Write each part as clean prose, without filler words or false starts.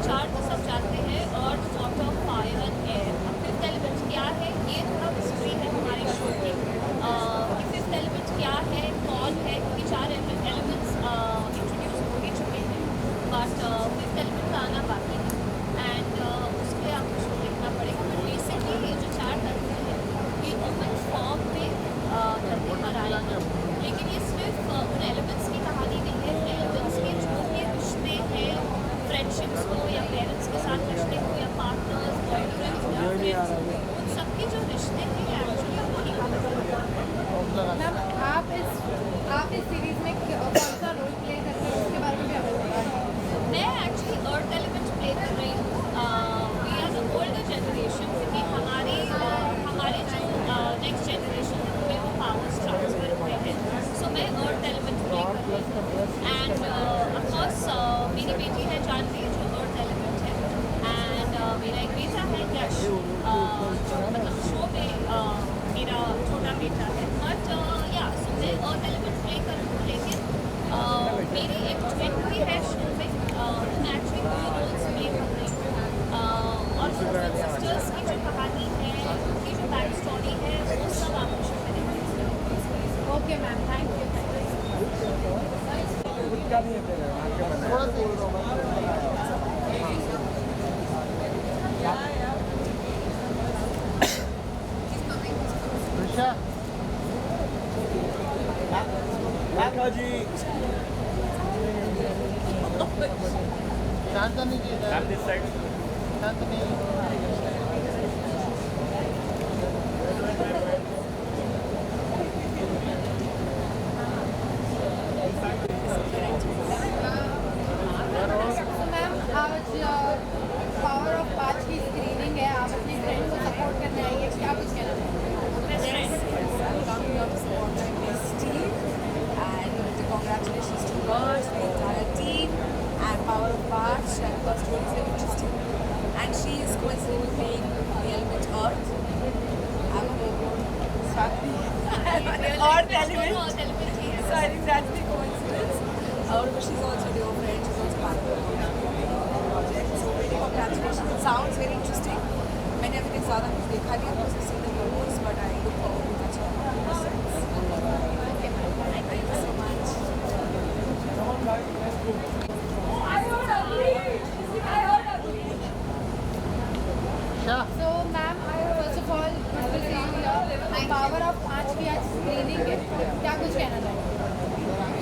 चार तो सब जानते हैं, earth water fire and air. अब फिफ्थ एलिमेंट क्या है, ये थोड़ा मिस्ट्री है हमारे शो की कि फिफ्थ एलिमेंट क्या है, कौन है, क्योंकि चार एलिमेंट्स इंट्रोड्यूस हो ही चुके हैं, बट फिफ्थ एलिमेंट का आना बाकी है एंड उस पर आपको शो देखना पड़ेगा। बट बेसिकली ये जो चार तत्व है ये ह्यूमन फॉर्म में धरती पर आए हैं, लेकिन ये सिर्फ उन एलिमेंट्स की कहानी नहीं है। एलिमेंट्स के जो भी रिश्ते हैं, फ्रेंडशिप्स हो या पेरेंट्स के साथ रिश्ते हो या पार्टनर्स, बॉयफ्रेंड्स या फ्रेंड्स, उन सबके जो रिश्ते हैं ये एक्चुअली वही कहानी। मैम आप इस सीरीज में कौन सा रोल प्ले करते हैं उसके बारे में भी हमें बताएं। मैं एक्चुअली अर्थ एलिमेंट प्ले कर रही हूँ। We are the older generation, क्योंकि हमारे जो नेक्स्ट जनरेशन है उनमें वो पावर्स ट्रांसफर हुए हैं। सो मैं अर्थ एलिमेंट प्ले कर रही हूँ एंड ऑफकोर्स मेरी बेटी है जानवी जो अर्थ एलिमेंट है एंड मेरा एक बेटा है यश जो मतलब शो में मेरा छोटा बेटा है। बट या सो मैं अर्थ एलिमेंट प्ले कर रही हूँ, लेकिन मेरी एक ट्विन भी है शो में, मैं एक्चुअली दो रोल्स प्ले कर रही हूँ और सिस्टर्स की जो कहानी है, उनकी जो बैक स्टोरी है, वो सब आपको शो में देखने। Okay ma'am, thank you. जी शांत नहीं जी, शांत नहीं। तो मैम आज पावर ऑफ पाँच की स्क्रीनिंग है, आप अपने फ्रेंड को सपोर्ट करने आई है, क्या कुछ कहना चाहेंगे? Congratulations to her, to the entire team, and Power of Bach. And her story is very interesting. And she is coincidentally playing the element Earth. I'm a Earth element. So I think that's the coincidence. But she's also your friend. She's also part of the project. So really congratulations. It sounds very interesting. मैंने अभी तक ज़्यादा कुछ देखा नहीं है, तो seen the promos, but I look forward to catching up on the sets. Thank you so much. So ma'am, first of all good to see you here. Power of Paanch की आज स्क्रीनिंग है, क्या कुछ कहना चाहेंगे?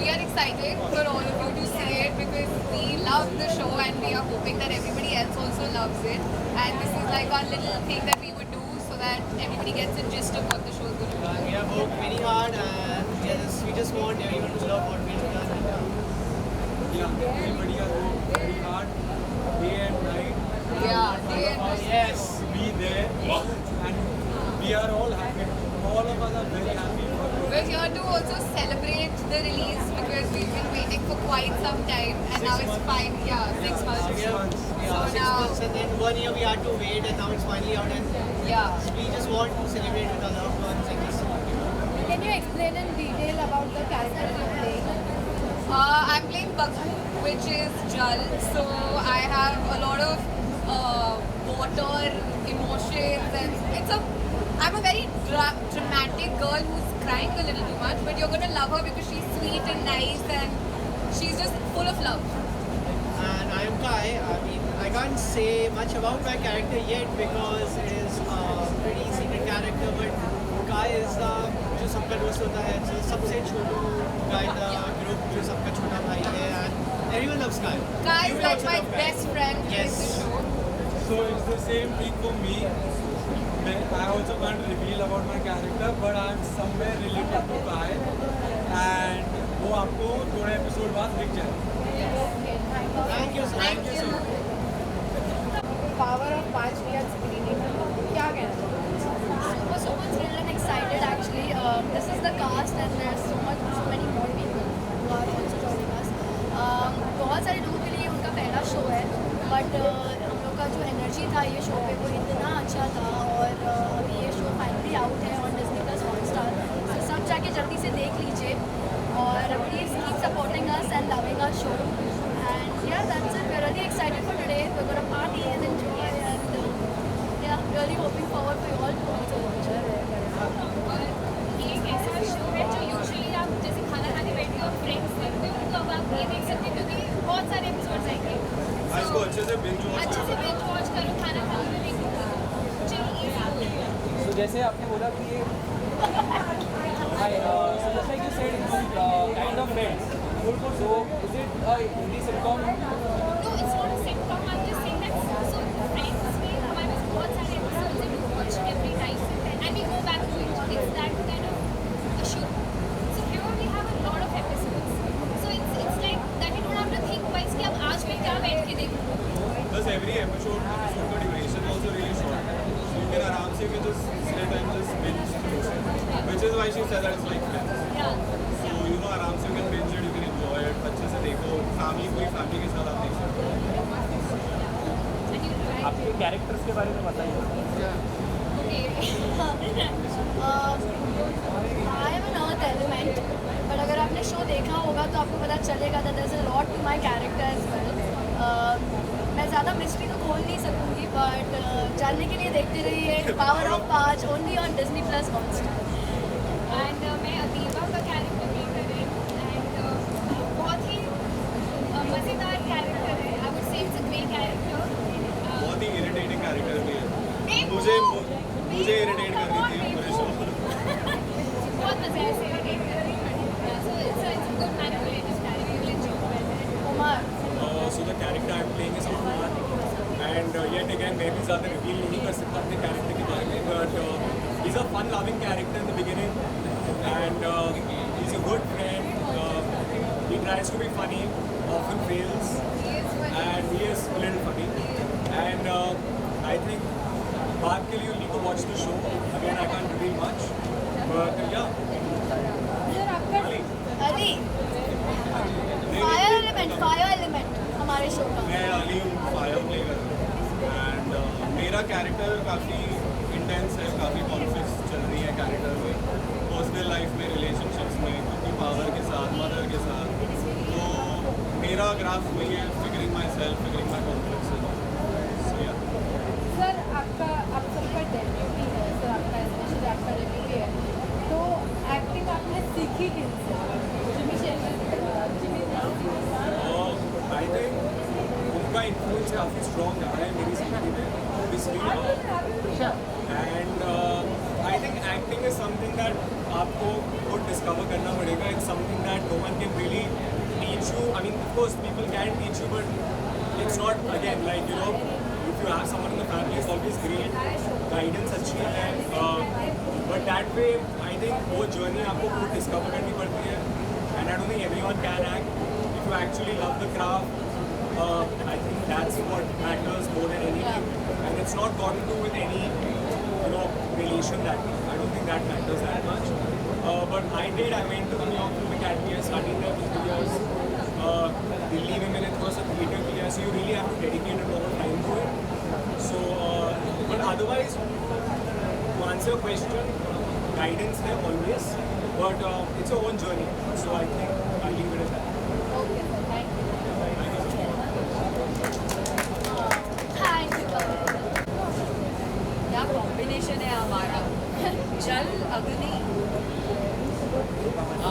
We are excited for all of you to see it because we love the show and we are hoping that everybody else also loves it. And this is like our little thing that we would do so that everybody gets the gist of what the show is going to be. We have worked very hard and we just want everyone to love what we've done. Yeah, everybody has worked very hard, day and night. Yeah, day and night. Yes. To be there, and we are all happy. All of us are very happy. We're here to also celebrate the release because we've been waiting for quite some time and now it's fine. Yeah, 6 months. 6 months. Yeah, So 6 now- months and then 1 year we had to wait and now it's finally out and Yeah. we just want to celebrate with our loved ones and just Can you explain in detail about the character you're playing? I'm playing Baghu, which is Jal. So I have a lot of water, emotions, and I'm a very dramatic girl who's crying a little too much, but you're gonna love her because she's sweet and nice and she's just full of love. and I am Kai. I mean, I can't say much about my character yet because it is a pretty secret character, but Kai is जो सबका दोस्त होता है, जो सबसे छोटू guy in the group, जो सबका छोटा भाई है, and everyone loves Kai. Kai You is will like also my love Kai. best friend Yes. in the show. So it's the same thing for me. I also can't reveal about my character, but I'm somewhere related to Kai, and वो आपको थोड़े episode बाद दिख जाएगा. Thank you so much. Power of Paanch की आज screening है, क्या कहना चाहेंगे? We're so much thrilled and excited actually. This is the cast and there's so many more people who are also joining us. बहुत सारे लोगों के लिए उनका पहला शो है, बट हम लोग का जो एनर्जी था ये शो पे वो इतना अच्छा था और अभी ये शो फाइनली आउट है ऑन डिज्नी प्लस हॉटस्टार, तो सब जाके जल्दी से देख लीजिए और please keep supporting us and loving our show and yeah, that's it. We're really excited for today. We're really hoping forward for you all to also watch it. और ये एक ऐसा शो है जो यूजुअली आप जैसे खाना खाने बैठे हो फ्रेंड्स देखते हो तो अब आप ये देख सकते हो क्योंकि बहुत सारे एपिसोड्स आएंगे इसको अच्छे से बिंज वॉच अच्छे से बिंज वॉच करो खाना खाओ देखो चलिए So जैसे आपने बोला कि ये hi, so just like you said, it's kind of friends. So is it a Hindi sitcom? No, it's not a sitcom. I'm just saying that so Friends में हमारे पास बहुत सारे episodes हैं to watch every time and we go back to it. It's that kind of a show. So here we have a lot of episodes. So it's like that you don't have to think twice कि अब आज मैं क्या बैठ के देखूँ. Plus every episode का duration also really short. So you can आराम से you can just sit and just binge through it. Which is why she said that it's like Friends. Yeah. So you know आराम से you can binge it, you can enjoy it, अच्छे से देखो, पूरी family के साथ आप देख सकते हो. And you try. आपके कैरेक्टर्स के बारे में बताइए. Okay. I am an earth element, but अगर आपने शो देखा होगा तो आपको पता चलेगा that there's a lot to my character as well. मैं ज़्यादा मिस्ट्री तो खोल नहीं सकूँगी, बट जानने के लिए देखते रहिए power of 5 only on Disney plus Hotstar. And मैं अदीबा का कैरेक्टर प्ले कर रही हूँ and बहुत ही मज़ेदार कैरेक्टर है. I would say it's a great character. बहुत ही इरिटेटिंग कैरेक्टर भी है. एक मुझे वो- मुझे इरिटेट कर रही थी पूरे शो. बहुत मज़ा है इसे irritate कर रही हूँ. So it's a good manipulative character. You will enjoy it. Umar So the character I'm playing is Umar, and yet again मैं भी ज़्यादा रिवील नहीं कर सकता अपने कैरेक्टर के बारे में, but he's a fun-loving character in the beginning, and he's a good friend. He tries to be funny, often fails, and he is a little funny. And I think बात के लिए you need to watch the show. Again, I can't reveal much, but yeah. Sir आपका Ali. Ali fire element हमारे show का. मैं अली हूँ, fire play कर रहा हूँ. एंड मेरा कैरेक्टर काफ़ी इंटेंस है, काफ़ी कॉन्फ्लिक्ट्स चल रही है कैरेक्टर में, पर्सनल लाइफ में, रिलेशनशिप्स में, क्योंकि पावर के साथ, मदर के साथ. तो मेरा ग्राफ वही है, figuring myself, figuring my conflicts. So yeah sir आपका आप सबका डेब्यू भी है, सर आपका स्पेशली आपका डेब्यू भी है, तो एक्टिंग आपने सीखी किनसे? जिमी शेल्डन आई थिंक उनका इन्फ्लुएंस काफ़ी स्ट्रॉन्ग रहा है मेरी जिंदगी में, obviously. And I think acting is something that आपको खुद डिस्कवर करना पड़ेगा. It's something that no one can really teach you. I mean of course people can teach you, but it's not again like you know if you have someone in the family is always great, guidance अच्छी है, but that way I think वो journey आपको खुद discover करनी पड़ती है. And I don't think everyone can act if you actually love the craft. I think that's what matters more than anything, and it's not got to do with any relation that way. I don't think that matters that much. But I went to the New York Film Academy. I studied there for 2 years. Delhi में मैंने थोड़ा सा theatre किया, so you really have to dedicate a lot of time to it. So, but otherwise, to answer your question, guidance there always, but it's your own journey. So I think I'll leave it at that. Okay sir thank you. क्या combination है हमारा. जल अग्नि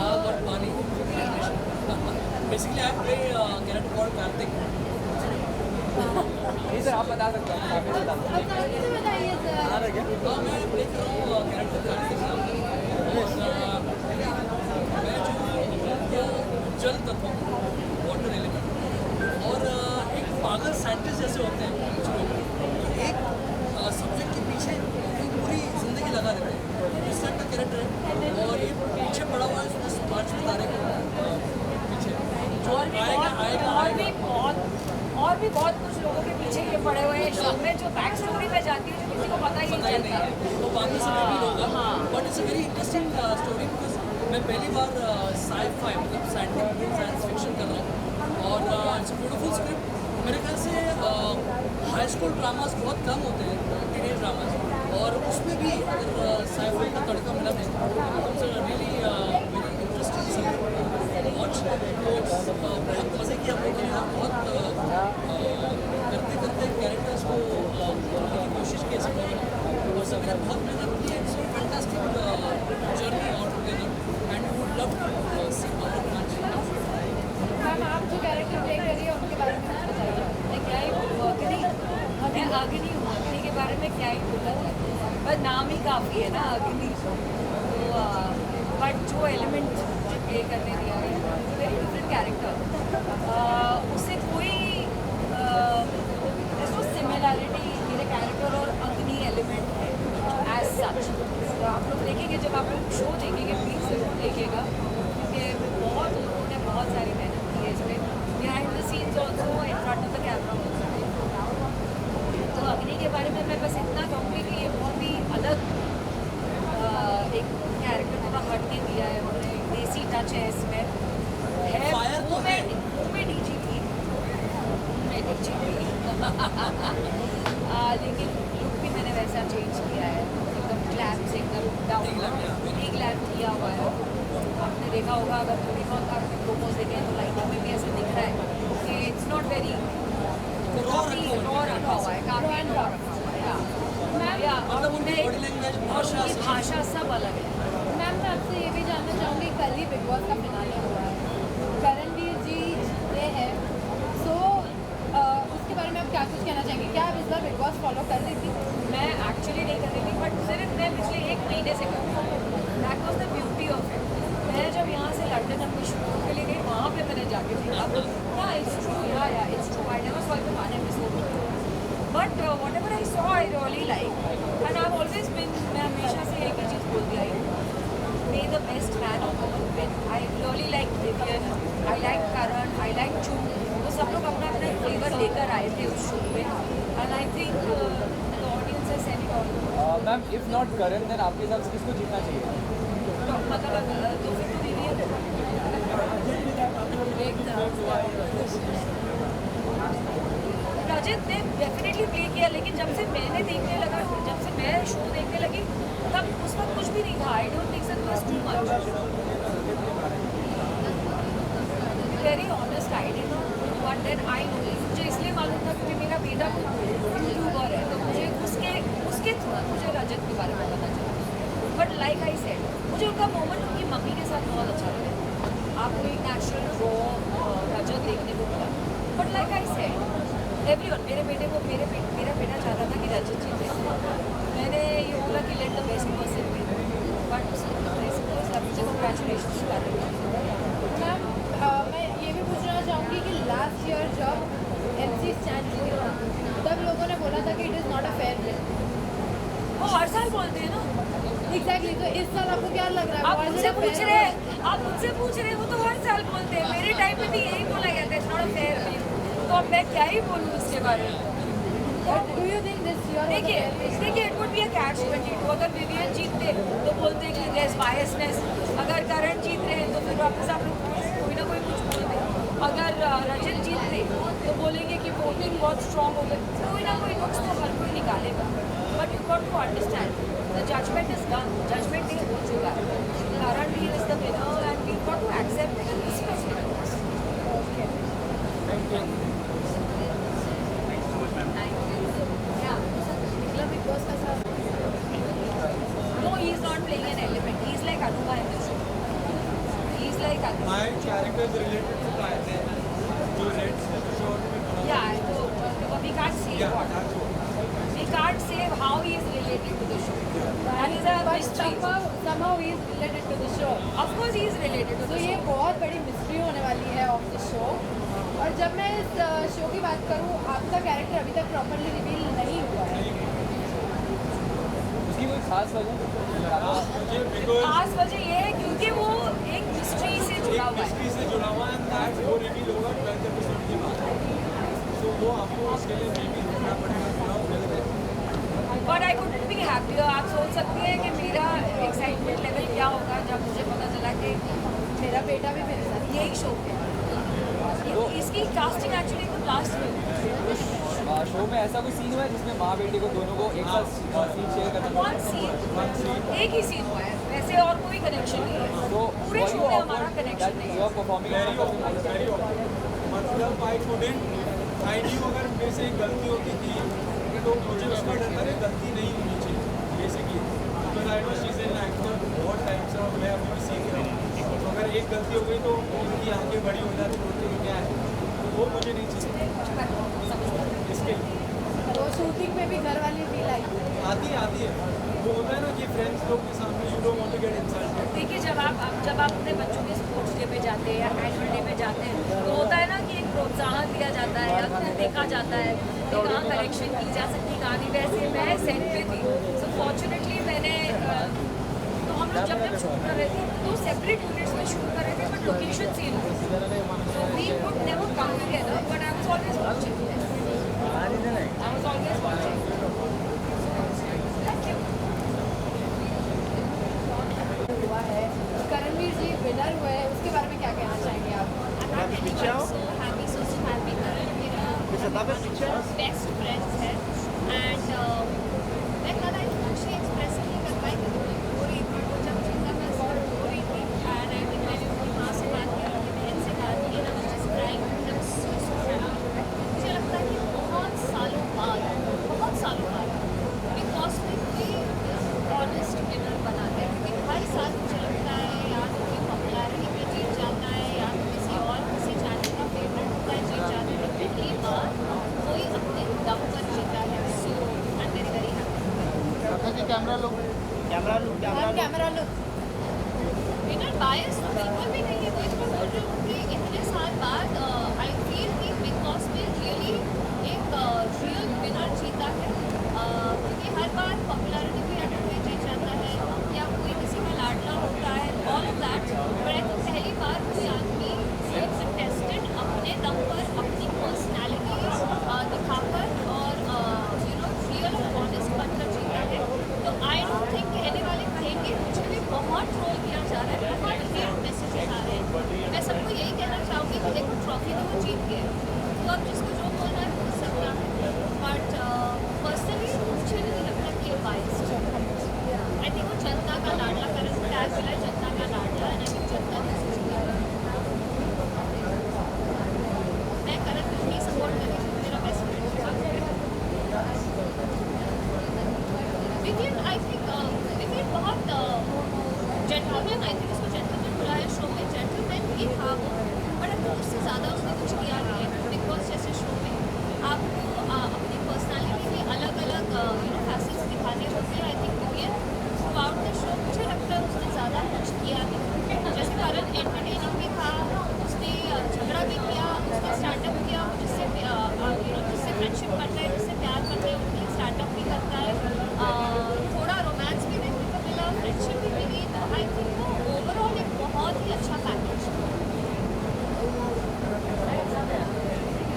आग और पानी. Basically, I play character called Karthik. नहीं sir आप बता सकते हैं. आप ही बता सकते अब जल्दी से बताइए सर. हाँ मैं प्ले कर रहा हूँ कैरेक्टर कार्तिक नाम का. मैं जो जल तत्व वाटर एलिमेंट और एक पागल साइंटिस्ट जैसे होते हैं कुछ लोग, तो एक सब्जेक्ट के पीछे अपनी पूरी जिंदगी लगा देते हैं. इस टाइप का कैरेक्टर है और ये पीछे पड़ा हुआ है उसमें 5 सितारे के पीछे जो और भी बहुत कुछ लोगों के पीछे ये पड़े हुए हैं. शो में जो बैक स्टोरी पे जाती है जो किसी को पता ही पता नहीं ही नहीं चलता. है. तो बाकी सब भी होगा, but it's a very interesting story because मैं पहली बार साई-फाई मतलब साइंटिफिक साइंस फिक्शन कर रहा हूँ और इट्स अ ब्यूटीफुल स्क्रिप्ट. मेरे ख्याल से हाई स्कूल ड्रामास बहुत कम होते हैं, टीनेज ड्रामास, और उसमें भी अगर साई-फाई का तड़का मिला तो it's really very interesting watch. तो बहुत मज़े की हम लोगों ने बहुत करते करते कैरेक्टर्स को करने की कोशिश की. सबने बहुत मेहनत की है, it's a fantastic journey all together and we would love to see how it match. Ma'am आप जो कैरेक्टर प्ले कर रही है उनके बारे में कुछ बताइए। मैं क्या ही बोलूँ, अग्नि, मैं अग्नि हूँ, अग्नि के बारे में क्या ही बोला, बस नाम ही काफ़ी है ना अग्नि। तो बट जो एलिमेंट जो प्ले करने दिया है, वेरी डिफरेंट कैरेक्टर, उससे कोई सिमिलैरिटी मेरे कैरेक्टर और अग्नि एलिमेंट है एज सच। तो आप लोग देखेंगे, जब आप लोग शो देखेंगे प्लीज जरूर देखिएगा, क्योंकि बहुत लोगों ने बहुत सारी मेहनत की है इसमें, behind the scenes also, in front of the camera also. तो अग्नि के बारे में मैं बस इतना कहूँगी कि ये बहुत ही अलग एक कैरेक्टर थोड़ा हट के दिया है उन्होंने, देसी टच है इसमें है। Fire तो है। मैं डीजीपी लेकिन लुक भी मैंने वैसा चेंज किया है, एकदम ग्लैम से एकदम डाउन ग्लैम किया हुआ है। आपने देखा होगा, अगर थोड़ी बहुत आपने प्रोमोज देखे हैं तो लाइटों में भी ऐसा दिख रहा है कि इट्स नॉट वेरी काफ़ी रॉ रखा हुआ है, काफ़ी रॉ रखा हुआ है। या और मतलब उनकी उनमें बॉडी लैंग्वेज, और उनकी भाषा सब अलग है। मैम मैं आपसे ये भी जानना चाहूँगी, कल ही बिग बॉस का फिनाले हुआ है, करणवीर जी जीते हैं, सो उसके बारे में आप क्या कुछ कहना चाहेंगे? क्या आप इस बार बिग बॉस फॉलो कर रही थी? मैं एक्चुअली नहीं कर रही थी, बट सिर्फ मैं पिछले 1 महीने से कर रही हूँ। That was the beauty of it. मैं जब यहाँ से लंदन अपनी शूटिंग के लिए गई, वहाँ पे मैंने जाके देखा, या इट्स ट्रू, या it's true, I never saw the one episode, but what ever I saw I really like, and I always been, मैं हमेशा से एक ही चीज़ बोलती आई हूँ, मे the best man of woman win. I really like Vivian, I like Karan, I like चू, तो सब लोग अपना अपना फ्लेवर लेकर आए थे उस शो में, and I think the audience has said it all. Ma'am if not Karan then आपके हिसाब से किसको जीतना चाहिए? मतलब तो फिर तो विवियन रजत ने डेफिनेटली प्ले किया, लेकिन जब से मैंने देखने लगा, जब से मैं शो देखने लगी, तब उस वक्त कुछ भी नहीं था। I don't think it was too much, very honest. I did not know what then I know, मुझे इसलिए मालूम था क्योंकि मेरा बेटा यूट्यूबर है, तो मुझे उसके थ्रू मुझे रजत के बारे में पता चला। बट लाइक आई सेड, मुझे उनका मोमेंट उनकी मम्मी के साथ बहुत अच्छा लगा। आपको एक नेचुरल रॉ रजत देखने को मिला, but like I said everyone, मेरे बेटे को मेरा बेटा चाहता था कि रजत जीते। मैंने ये बोला कि let the best person win, but I suppose अब मुझे कंग्रेचुलेशन कर रही हूँ। मैम मैं ये भी पूछना चाहूँगी कि लास्ट ईयर जब MC स्टैंड जीते था, तब लोगों ने बोला था कि it is not a fair play. वो हर साल बोलते हैं ना। एग्जैक्टली, तो इस साल आपको क्या लग रहा है? आप मुझसे पूछ रहे हैं, वो तो हर साल बोलते हैं। मेरे टाइम पे भी यही बोला गया था, it's not a fair play, तो अब मैं क्या ही बोलूँ उसके बारे में। Do you think this year? देखिए इट वुड बी अ कैच-22। अगर विवियन जीतते तो बोलते कि देयर इज बायसनेस, अगर करण जीत रहे हैं तो फिर वापस आप लोग कोई ना कोई कुछ बोलते, अगर रजत जीतते तो बोलेंगे कि वोटिंग बहुत स्ट्रॉन्ग हो गई। कोई ना कोई नुक्स तो हर कोई निकालेगा, but you got to understand the judgement is done, judgement day हो चुका है, Karan he is the winner and we got to accept it. Bigg Boss का साथ No, he is not playing an element. He is like Anuba in the show. He is like Anuba. My character is related to Kai. जो red show में Yeah, so we can't say what. We can't say how he is related to the show. That is a mystery. somehow he is related to the show. Of course, he is related to तो the ये show. बहुत बड़ी mystery होने वाली है of the show. और जब मैं इस शो की बात करूँ, आपका कैरेक्टर अभी तक प्रॉपरली रिवील नहीं हुआ है। उसकी कोई खास वजह? बिकॉज खास वजह ये है क्योंकि वो एक मिस्ट्री से जुड़ा हुआ है। हिस्ट्री से जुड़ा हुआ है, दैट वो रिवील होगा 12th एपिसोड के बाद। तो वो आपको उसके लिए मे भी देखना पड़ेगा थोड़ा पहले। But I could be happy. आप सोच सकती हैं कि मेरा एक्साइटमेंट लेवल क्या होगा जब मुझे पता चला कि मेरा बेटा भी मेरे साथ। यही शो है। इसकी कास्टिंग एक्चुअली एकदम लास्ट में। शो में ऐसा कोई सीन हुआ है जिसमें माँ बेटे को दोनों को एक साथ सीन शेयर करना पड़ा? वन सीन, एक ही सीन हुआ है, वैसे और कोई कनेक्शन नहीं है। तो पूरे शो में हमारा कनेक्शन नहीं है। परफॉर्मिंग वेरी मतलब आई कुडंट, आई न्यू अगर मेरे से गलती होती थी तो मुझे उसका डर था कि गलती नहीं होनी चाहिए। आंखें बड़ी हो जाती बोलते हैं क्या है, तो वो मुझे नहीं चाहिए इसके लिए। तो शूटिंग में भी घर वाली फील आई? आती है वो होता है ना कि फ्रेंड्स लोग के सामने you don't want to get insulted. देखिए जब आप अपने बच्चों के स्पोर्ट्स डे पे जाते हैं या एनुअल डे पे जाते हैं तो होता है ना कि एक प्रोत्साहन दिया जाता है या फिर देखा जाता है कि कहाँ करेक्शन की जा सकती कहानी। वैसे मैं सेट पे थी, सो फॉर्चुनेटली मैंने तो हम लोग जब शूट कर रहे थे तो सेपरेट यूनिट्स में शूट कर रहे थे बट लोकेशन सेम थी, so we could never come together but I was always watching, I was always watching. हुआ है, करणवीर जी विनर हुए हैं, उसके बारे में क्या कहना चाहेंगे आप? बेस्ट फ्रेंड्स है एंड मैं कल आई अच्छी एक्सप्रेस नहीं कर पाई क्योंकि हो रही थी वो जब चिंता मैं सॉल्व हो रही थी एंड आई थिंक मैंने अपनी माँ से बात की, अपनी बहन से बात की ना, जिस क्राइम मुझे लगता है कि बहुत सालों बाद बिकॉज में कोई ऑनेस्ट विनर बनाते हैं, क्योंकि हर साल मुझे लगता है या तो कोई पॉपुलैरिटी पे जीत जाता है या तो किसी चैनल का फेवरेट होता है जीत जाता है, पहली बार कोई अपने दम पर जीता है। So I am very happy. Camera look winner bias तो बिल्कुल भी नहीं है, कोई तो बोल रही हूँ कि इतने साल बाद आई फील कि बिग बॉस में रियली एक रियल विनर जीता है, क्योंकि हर बार पॉपुलैरिटी पे अटक में जीत जाता है या कोई किसी का लाडला होता है, all of that, but I think पहली बार कोई आदमी एक कंटेस्टेंट अपने दम पर अपनी पर्सनैलिटी दिखाकर और रियल और ऑनेस्ट बनकर जीता है। तो आई डोंट थिंक कहने वाले कहेंगे, मुझे भी बहुत ट्रोल किया जा रहा है, बहुत हेट मैसेजेस आ रहे हैं, मैं सबको यही कहना चाहूँगी कि देखो ट्रॉफी तो वो जीत गए, तो अब जिसको जो बोलना है बोल सकता है, बट पर्सनली मुझे नहीं लगता कि ये बाइस है। आई थिंक वो जनता का लाडला करण टैग मिला है, जनता का लाडला है, आई थिंक जनता ने उसे चुना है। मैं करण को ही सपोर्ट कर रही हूँ, मेरा best friend wicket. I think wicket बहुत जेंटलमैन, आई थिंक उसको जेंटलमैन बुलाया शो में, जेंटलमैन ही था वो, बट आई थिंक उससे ज़्यादा उसने कुछ किया नहीं है। बिग बॉस जैसे शो में आपको अपनी पर्सनालिटी में अलग अलग फैसेट्स दिखाने होते हैं। I think wicket through out the show मुझे लगता है उसने ज़्यादा कुछ किया नहीं, जैसे करण एंटरटेनिंग भी था, उसने झगड़ा भी किया, उसने स्टार्टअप किया, जिससे फ्रेंडशिप करता है, जिससे प्यार करता है उनकी स्टार्टअप भी करता है, थोड़ा रोमांस भी देखने को मिला, फ्रेंडशिप भी मिली, तो आई थिंक वो ओवरऑल एक बहुत ही अच्छा पैकेज है।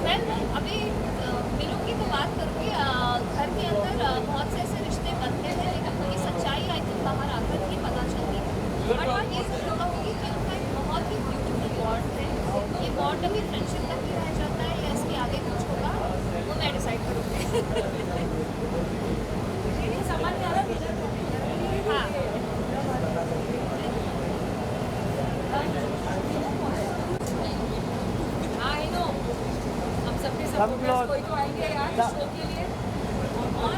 वेल अभी मिलों की तो बात करूँगी, घर के अंदर बहुत से ऐसे रिश्ते बनते हैं लेकिन उनकी सच्चाई आई थिंक बाहर आकर ही पता चलती है, बट बात ये जरूर कहूँगी कि उनका एक बहुत ही ब्यूटीफुल बॉन्ड है। ये बॉन्ड अभी फ्रेंडशिप तक ही रह जाता है या इसके आगे कुछ होगा वो मैं डिसाइड करूँगी। हाँ आई नो हम सबके सपोर्टर्स कोई तो आएंगे यार शो के लिए, और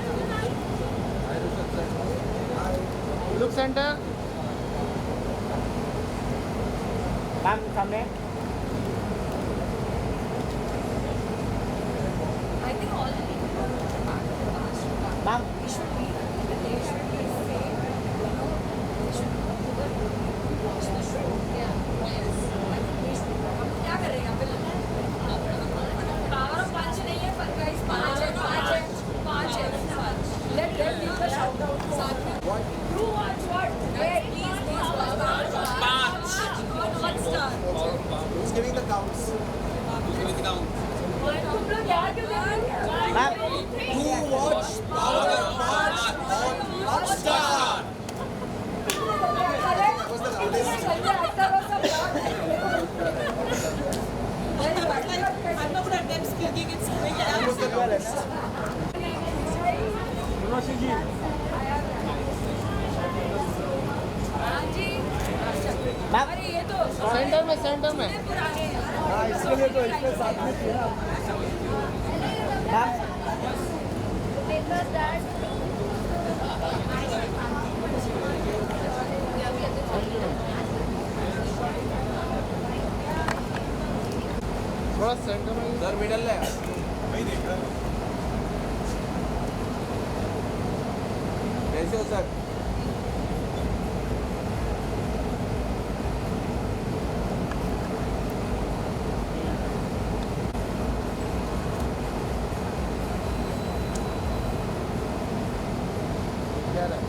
लुक सेंटर मैम सामने। I think all the people ma'am we should be they should be safe, they should watch the show, yes, I think they should हम क्या करेगा फिर पावर ऑफ पाँच नहीं है पर गाइस पाँच है let them give the shout out साथ में you watch what hey please पाँच one star Who's giving the counts? तुम लोग यार क्यों दे रहे हो Who watched Power of March on Hotstar? I'm not gonna attempt speaking, it's quick. हाँ जी, अरे ये तो सेंटर में पुराने हैं। हाँ इसके लिए तो इसके साथ में थी ना। Because that थोड़ा सेंटर में सर मिडल है वही देख रहा हूँ कैसे हो सर क्या रहा है?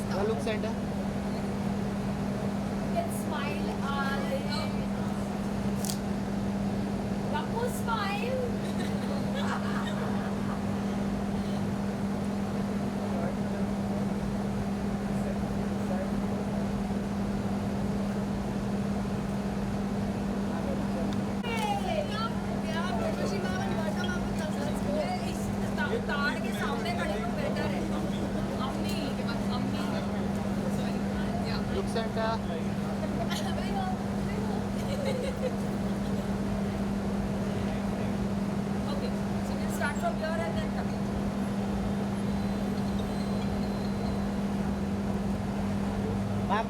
क्या look centre Smile, Rapu smile. ताड़ के सामने खड़े तो बेटर है अम्मी look centre Okay, so we'll start from here and then come in. Ma'am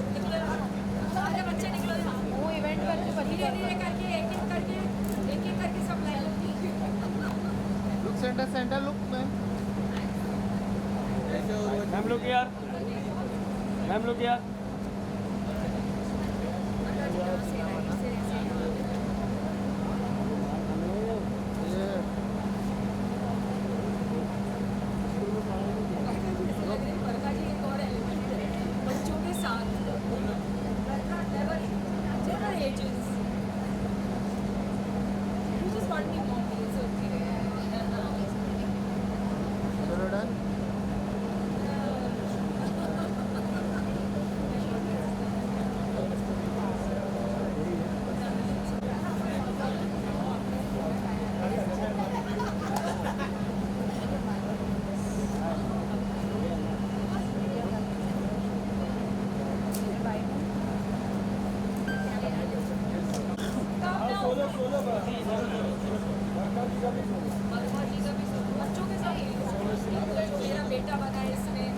सारे बच्चे निकलो यहाँ। वो इवेंट करके धीरे धीरे करके एक एक करके सब line look centre look ma'am ma'am लोग यार बरका जी एक और एलिमेंट है बच्चों के साथ बरका never genre ages you just want me more it's okay चलो डन बच्चों के साथ मेरा बेटा बना है इसमें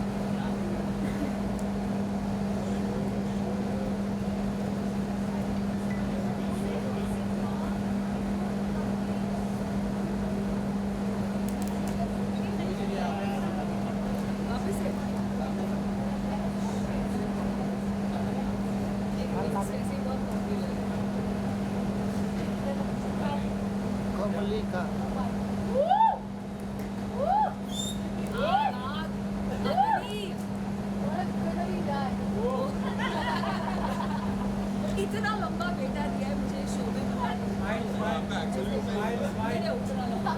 वापस से ऐसे बहुत पॉपुलर कमली का इतना लंबा बेटा दिया है मुझे शो में मैंने उतना लंबा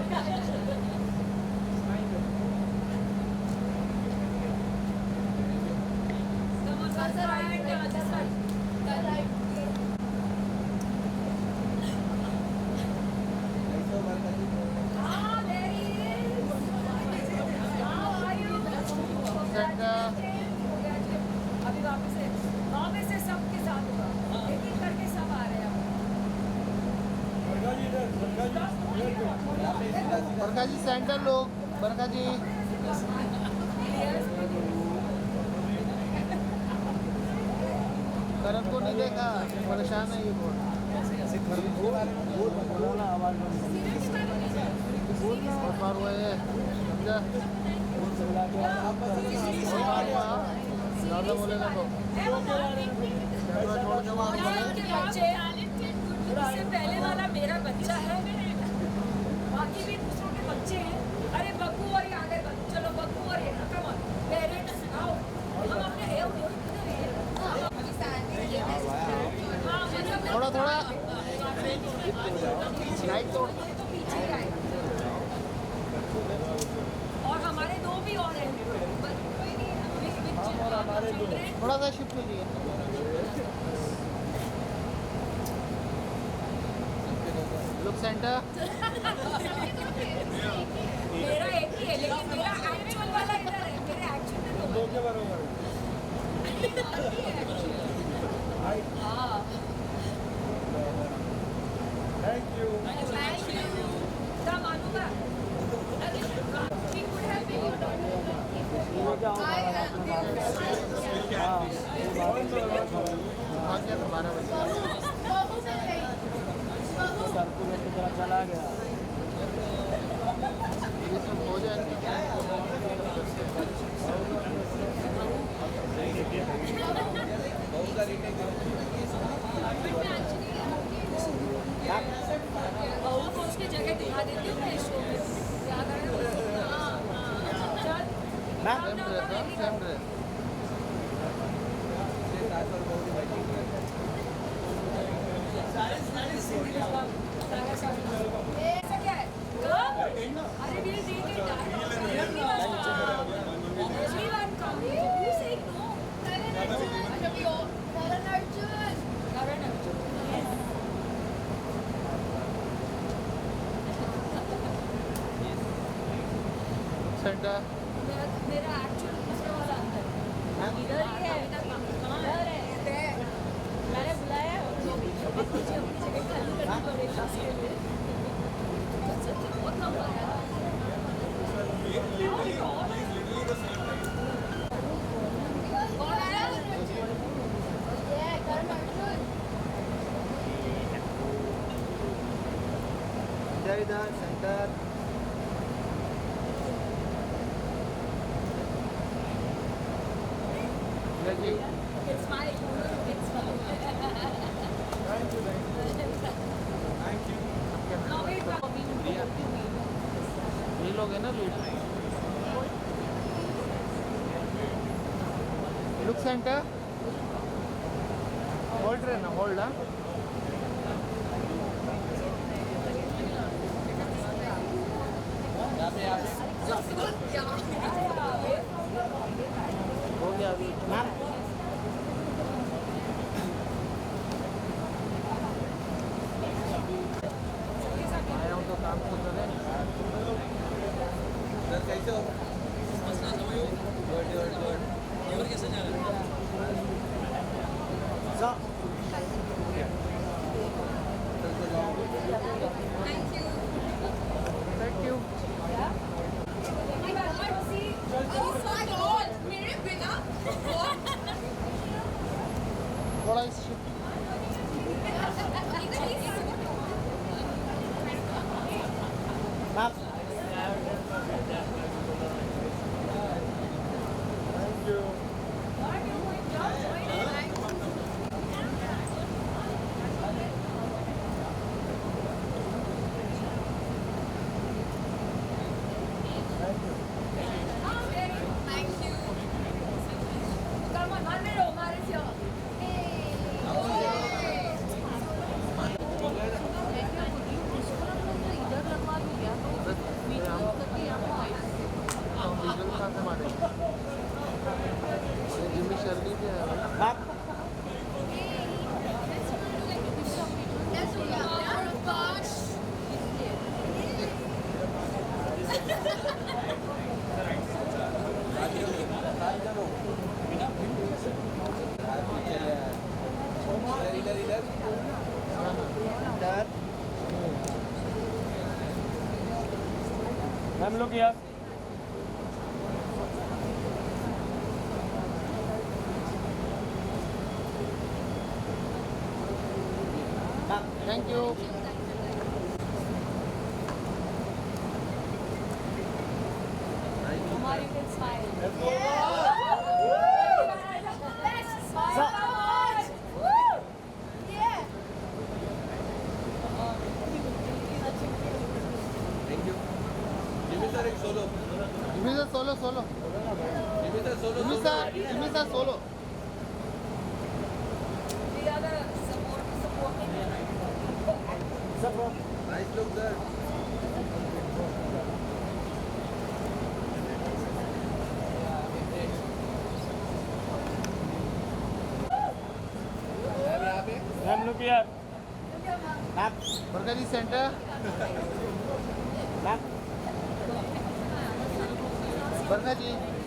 अभी वापस से सबके साथ होगा एक एक करके सब आ रहे हैं बरका जी सेंटर लोग बरका जी करण को नहीं देखा परेशान है ये बहुत बहुत बार हुआ है समझा बहुत बार हुआ ज़्यादा बोलेगा तो छोड़ के मार इससे पहले वाला मेरा बच्चा है बाकी भी दूसरों के बच्चे हैं अरे बब्बू और ये आगे चलो बब्बू और ये कम ऑन पेरेंट्स आओ हम अपने थोड़ा थोड़ा लाइट तोड़ पीछे आए थोड़ा सा शिफ्ट कीजिए। Look centre. मेरा एक ही है लेकिन मेरा एक्चुअल वाला इधर है, मेरे एक्चुअल में तो दो के बराबर हाँ थैंक यू थैंक यू क्या मानूंगा She could have been your daughter. तुम्हारा बच्चा सर्कुलेट की तरह चला गया। ये सब हो बहू को उसकी जगह दिखा देती हूँ मैं इस शो में क्या करें सेम ड्रेस। ऐसा क्या है कब अरे वील दे के एवरीवन कम यू से नो करण अर्जुन करण सेंटर। मेरा एक्चुअल दूसरा वाला अंदर इधर ही है इधर है मैंने बुलाया है मुझे अपनी जगह खाली करनी पड़ेगी उसके लिए बहुत लंबा है कौन आया ये करण अर्जुन इधर इधर centre. It's my thank you no wait ये लोग है ना लीड। Look centre. होल्ड रहना होल्ड। हाँ हो गया अभी मैम। आया हूँ तो काम तो करे। कैसे हो? और कैसे जा रहा है? Thank you. मेरे बिना थोड़ा इस shift. Ma'am thank you come on 1 minute Omar is here इधर लगवा दूँ क्या विजुअल कहाँ से मारे? जिम्मी शर्ली भी है। इधर इधर मैम लोग यार thank you. Omar you can smile thank you. Jimmy sir एक solo. Jimmy sir solo solo. Jimmy sir solo. Jimmy sir solo. the other supporting nice look sir. clear. Burger is center. Burger ji.